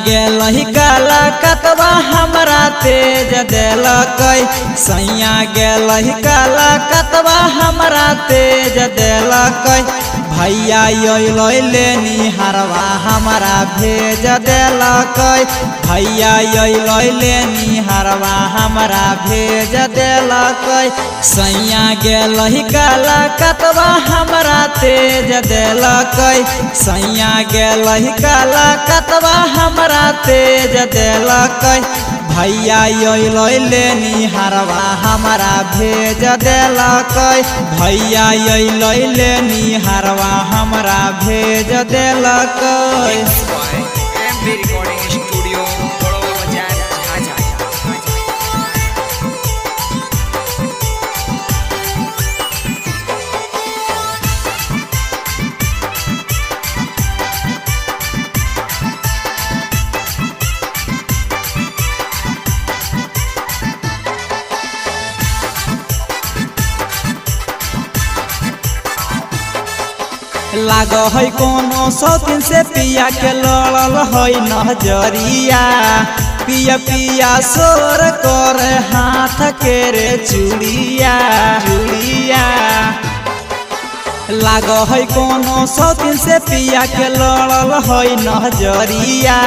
गेलहि काला कतवा हमरा तेज देलकै। सैया गेलहि काला कतवा हमरा तेज देलकै। भैया अइलै लेनिहारवा हमरा भेज देलकै। भैया अइलै लेनिहारवा हमरा भेज देलकै। सैया गेलहि काला कतवा हमरा तेज देलकै। सैया गेलहि काला कतवा हमरा तेज देलकै। भैया अइलै लेनिहारवा हमरा भेज देलकै। भैया अइलै लेनिहारवा हमरा भेज देलकै। लाग है कोनो शौकीन से पिया के लड़ल है नजरिया। पिया पिया सोर कर हाथ के रे चूड़िया चूड़िया। लाग है कोनो शौकीन से पिया के लड़ल है नजरिया।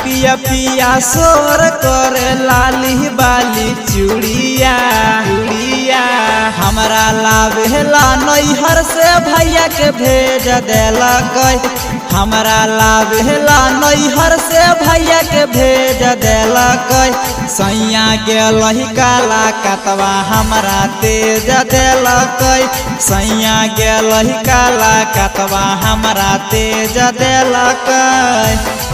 पिया पिया सोर कर लाली बाली चूड़िया चूड़िया। हमरा लाभेला नैहर से भैया के भेज देलकै। हमरा लाभेला नैहर से भैया के भेज देलकै। सैया गेलहि काला कतवा हमरा तेज देलकै। सैया गेलहि काला कतवा हमरा तेज देलकै।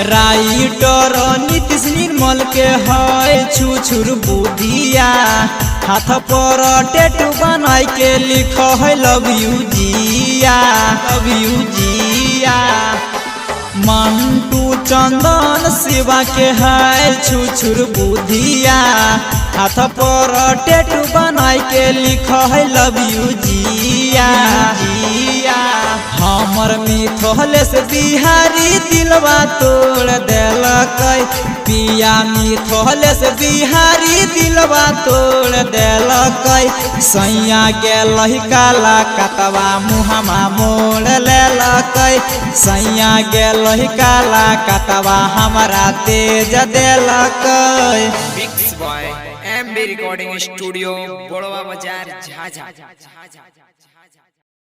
राइटर नीतीश निर्मल के है छुछुर बुधिया। हाथ पर टैटू बनाई के लिख है लव यू जिया लव यू जिया। मंटू चंदन शिवा के है छुछुर बुधिया। हाथ पर टैटू बनाई के लिख है लव यू जिया जिया। हमर मिथलेश बिहारी दिलवा तोड़ देलकै। पिया मिथलेश बिहारी दिलवा तोड़ देलकै। सैया गेलहि काला कतवा मुहमा मोड़ लेलकै। सैया गेलहि काला कतवा हमरा तेज देलकै। Mix by MB recording studio Barwa Bazar Jhajha.